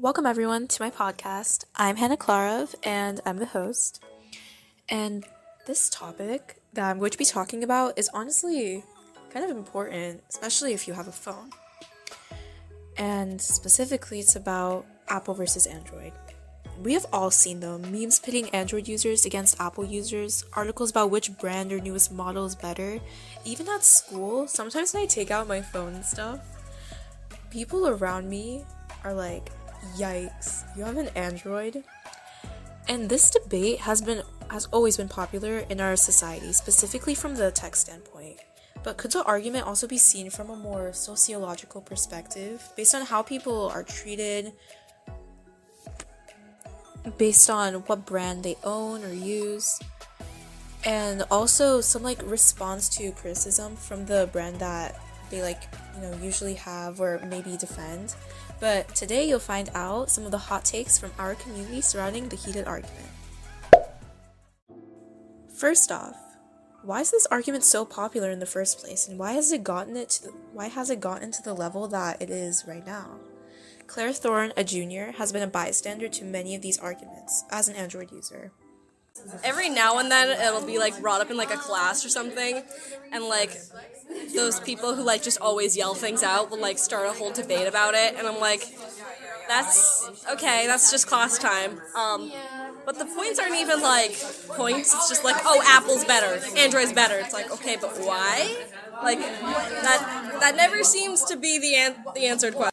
Welcome everyone to my podcast. I'm Hannah Klarov and I'm the host. And this topic that I'm going to be talking about is honestly kind of important, especially if you have a phone. And specifically, it's about Apple versus Android. We have all seen them, memes pitting Android users against Apple users, articles about which brand or newest model is better. Even at school, sometimes when I take out my phone and stuff, people around me are like, yikes, you have an Android? And this debate has always been popular in our society, specifically from the tech standpoint. But could the argument also be seen from a more sociological perspective, based on how people are treated, based on what brand they own or use, and also some response to criticism from the brand that they usually have or maybe defend. But today you'll find out some of the hot takes from our community surrounding the heated argument. First off, why is this argument so popular in the first place, and why has it gotten to the level that it is right now? Claire Thorne, a junior, has been a bystander to many of these arguments as an Android user. Every now and then it'll be brought up in a class or something, and those people who just always yell things out will start a whole debate about it, and I'm like, that's okay, that's just class time. But the points aren't even points. It's just oh, Apple's better, Android's better. It's okay, but why? That never seems to be the answered question.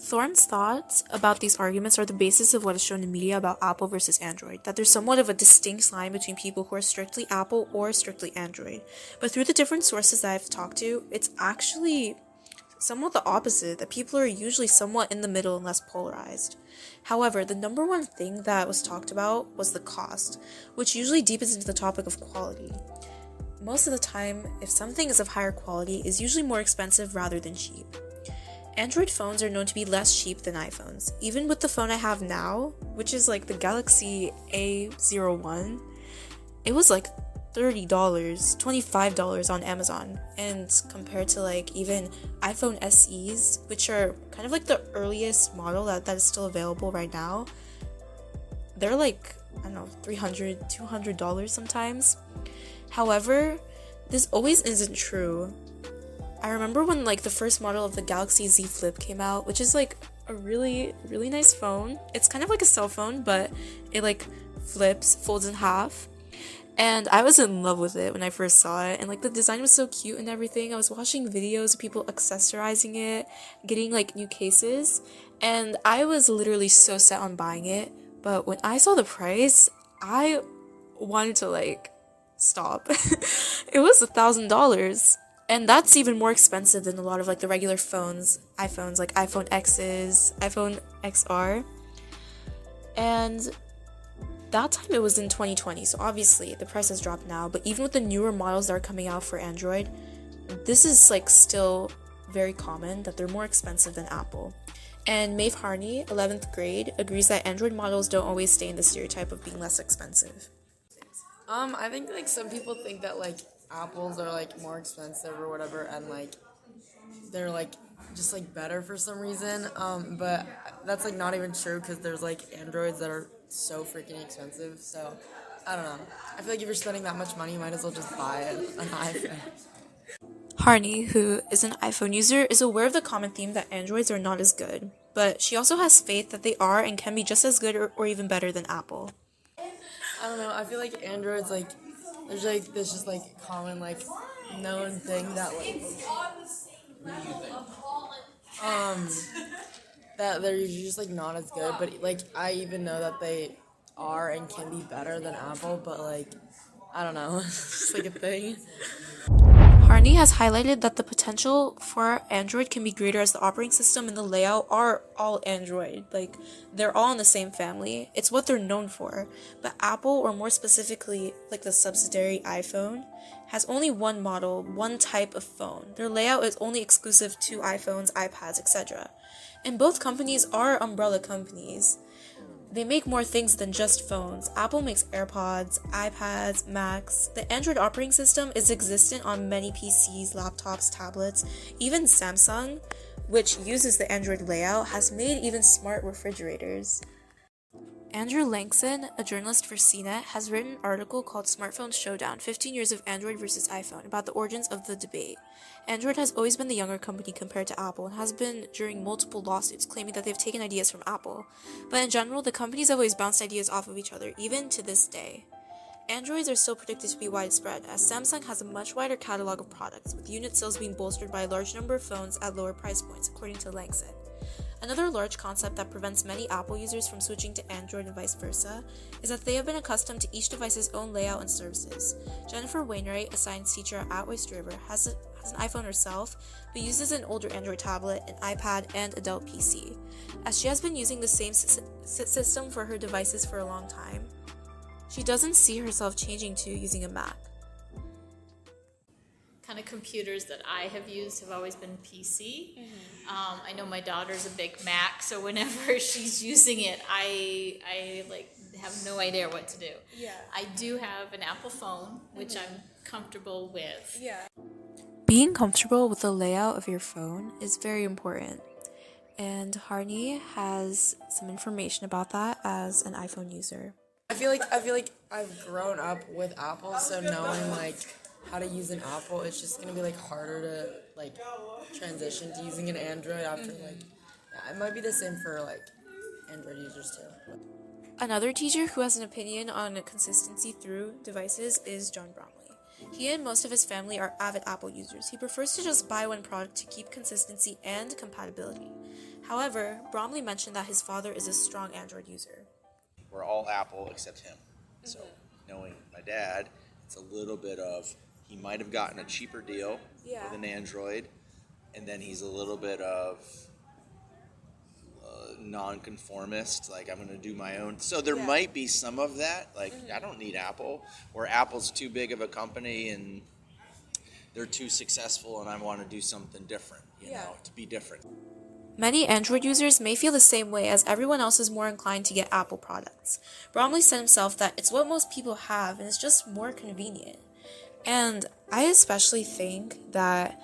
Thorne's thoughts about these arguments are the basis of what is shown in media about Apple versus Android, that there's somewhat of a distinct line between people who are strictly Apple or strictly Android. But through the different sources that I've talked to, it's actually somewhat the opposite, that people are usually somewhat in the middle and less polarized. However, the number one thing that was talked about was the cost, which usually deepens into the topic of quality. Most of the time, if something is of higher quality, it's usually more expensive rather than cheap. Android phones are known to be less cheap than iPhones. Even with the phone I have now, which is the Galaxy A01, it was $30, $25 on Amazon. And compared to even iPhone SEs, which are kind of the earliest model that is still available right now, they're I don't know, $300, $200 sometimes. However, this always isn't true. I remember when the first model of the Galaxy Z Flip came out, which is a really, really nice phone. It's kind of like a cell phone, but it folds in half. And I was in love with it when I first saw it, and the design was so cute and everything. I was watching videos of people accessorizing it, getting new cases, and I was literally so set on buying it. But when I saw the price, I wanted to stop. It was $1,000. And that's even more expensive than a lot of the regular iPhones, iPhone X's, iPhone XR. And that time it was in 2020, so obviously the price has dropped now. But even with the newer models that are coming out for Android, this is still very common that they're more expensive than Apple. And Maeve Harney, 11th grade, agrees that Android models don't always stay in the stereotype of being less expensive. I think some people think that Apples are more expensive or whatever, and they're just better for some reason. But that's not even true, because there's Androids that are so freaking expensive. So I don't know. I feel if you're spending that much money, you might as well just buy an iPhone. Harney, who is an iPhone user, is aware of the common theme that Androids are not as good, but she also has faith that they are and can be just as good or even better than Apple. I don't know. I feel Androids there's this just common known thing that that they're usually just not as good, but I even know that they are and can be better than Apple, but I don't know. It's just a thing. Harney has highlighted that the potential for Android can be greater as the operating system and the layout are all Android. They're all in the same family. It's what they're known for. But Apple, or more specifically, the subsidiary iPhone, has only one model, one type of phone. Their layout is only exclusive to iPhones, iPads, etc. And both companies are umbrella companies. They make more things than just phones. Apple makes AirPods, iPads, Macs. The Android operating system is existent on many PCs, laptops, tablets, even Samsung, which uses the Android layout, has made even smart refrigerators. Andrew Langson, a journalist for CNET, has written an article called Smartphone Showdown, 15 Years of Android versus iPhone, about the origins of the debate. Android has always been the younger company compared to Apple and has been during multiple lawsuits claiming that they've taken ideas from Apple. But in general, the companies have always bounced ideas off of each other, even to this day. Androids are still predicted to be widespread, as Samsung has a much wider catalog of products, with unit sales being bolstered by a large number of phones at lower price points, according to Langson. Another large concept that prevents many Apple users from switching to Android and vice versa is that they have been accustomed to each device's own layout and services. Jennifer Wainwright, a science teacher at Atways River, has an iPhone herself, but uses an older Android tablet, an iPad, and adult PC. As she has been using the same system for her devices for a long time, she doesn't see herself changing to using a Mac. Kind of computers that I have used have always been PC. I know my daughter's a big Mac, so whenever she's using it, I like have no idea what to do. Yeah. I do have an Apple phone, which I'm comfortable with. Yeah. Being comfortable with the layout of your phone is very important. And Harney has some information about that as an iPhone user. I feel like I've grown up with Apple, so knowing like how to use an Apple, it's just gonna be like harder to like transition to using an Android after it might be the same for like Android users too. Another teacher who has an opinion on consistency through devices is John Bromley. He and most of his family are avid Apple users. He prefers to just buy one product to keep consistency and compatibility. However, Bromley mentioned that his father is a strong Android user. We're all Apple except him. So knowing my dad, it's a little bit of he might have gotten a cheaper deal with an Android, and then he's a little bit of non-conformist, like I'm going to do my own. So there might be some of that, like I don't need Apple, or Apple's too big of a company and they're too successful and I want to do something different, you know, to be different. Many Android users may feel the same way, as everyone else is more inclined to get Apple products. Bromley said himself that it's what most people have and it's just more convenient. And I especially think that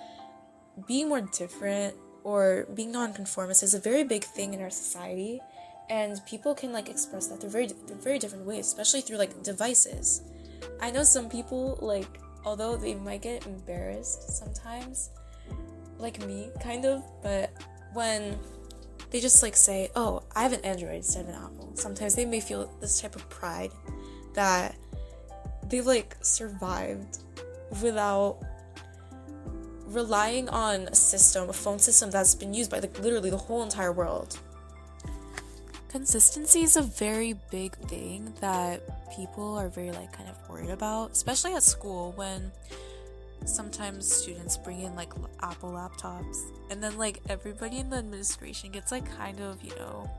being more different or being nonconformist is a very big thing in our society, and people can like express that through very different ways, especially through like devices. I know some people, like, although they might get embarrassed sometimes, like me kind of, but when they just like say, oh, I have an Android instead of an Apple, sometimes they may feel this type of pride that they've like survived without relying on a phone system that's been used by like literally the whole entire world. Consistency is a very big thing that people are very like kind of worried about, especially at school, when sometimes students bring in like Apple laptops and then like everybody in the administration gets like kind of, you know,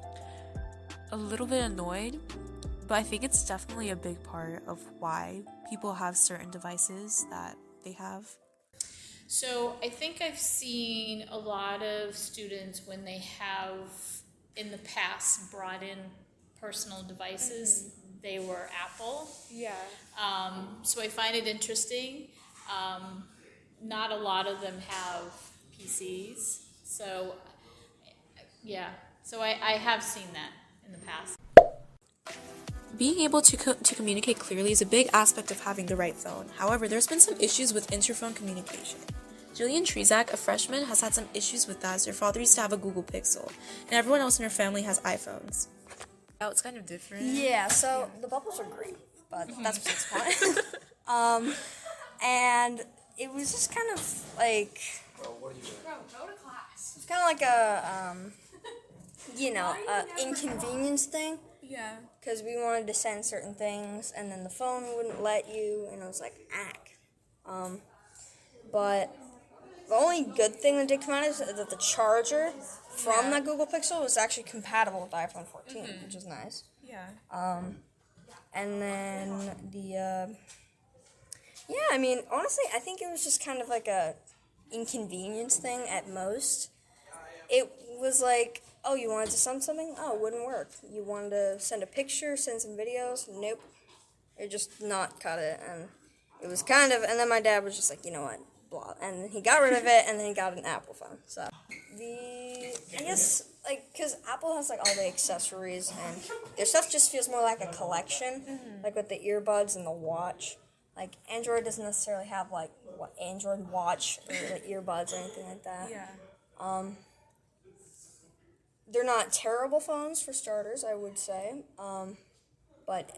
a little bit annoyed. But I think it's definitely a big part of why people have certain devices that they have. So I think I've seen a lot of students when they have in the past brought in personal devices, they were Apple. Yeah. So I find it interesting. Not a lot of them have PCs. So yeah, so I have seen that in the past. Being able to communicate clearly is a big aspect of having the right phone. However, there's been some issues with interphone communication. Jillian Trezak, a freshman, has had some issues with that, as her father used to have a Google Pixel, and everyone else in her family has iPhones. Oh, it's kind of different. Yeah, so the bubbles are great, but that's besides the point. And it was just kind of like, it's kind of like a, inconvenience thing. Yeah. Because we wanted to send certain things, and then the phone wouldn't let you, and it was like, but the only good thing that did come out is that the charger from that Google Pixel was actually compatible with the iPhone 14, which is nice. Yeah. And then honestly, I think it was just kind of like a inconvenience thing at most. It was like, oh, you wanted to send something? Oh, it wouldn't work. You wanted to send a picture, send some videos? Nope. It just not cut it. And it was kind of, and then my dad was just like, you know what, blah. And he got rid of it, and then he got an Apple phone. So, the I guess, like, because Apple has, like, all the accessories, and their stuff just feels more like a collection, like with the earbuds and the watch. Like, Android doesn't necessarily have, like, what Android watch or like, earbuds or anything like that. Yeah. They're not terrible phones for starters, I would say. But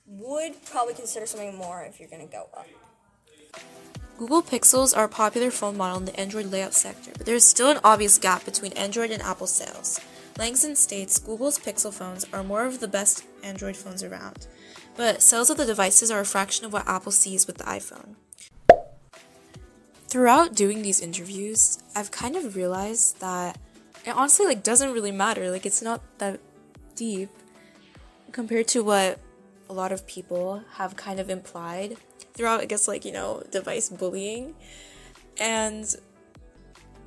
would probably consider something more if you're going to go up. Google Pixels are a popular phone model in the Android layout sector, but there is still an obvious gap between Android and Apple sales. Langston states Google's Pixel phones are more of the best Android phones around, but sales of the devices are a fraction of what Apple sees with the iPhone. Throughout doing these interviews, I've kind of realized that it honestly like doesn't really matter. Like it's not that deep compared to what a lot of people have kind of implied throughout, I guess, like, device bullying. And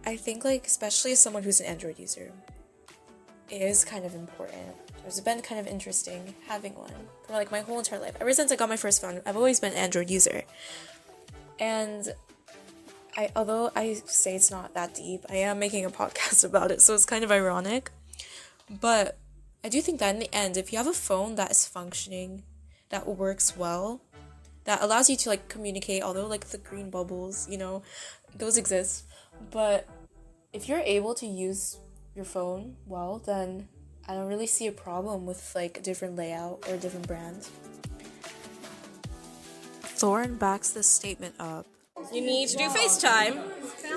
I think, like, especially as someone who's an Android user, it is kind of important. It's been kind of interesting having one for, like, my whole entire life. Ever since I got my first phone, I've always been an Android user. And although I say it's not that deep, I am making a podcast about it, so it's kind of ironic. But I do think that in the end, if you have a phone that is functioning, that works well, that allows you to like communicate, although like the green bubbles, those exist. But if you're able to use your phone well, then I don't really see a problem with like a different layout or a different brand. Thorne backs this statement up. You need to do FaceTime.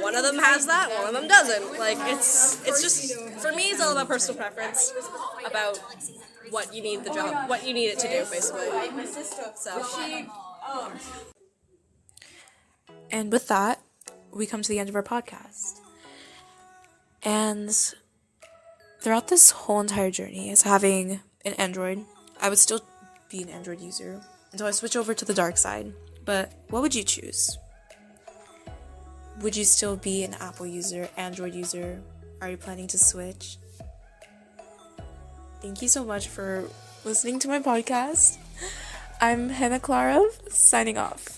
One of them has that, one of them doesn't. Like it's just for me it's all about personal preference, about what you need what you need it to do, basically. So And with that, we come to the end of our podcast. And throughout this whole entire journey as having an Android, I would still be an Android user until I switch over to the dark side. But what would you choose? Would you still be an Apple user, Android user? Are you planning to switch? Thank you so much for listening to my podcast. I'm Hannah Klarov, signing off.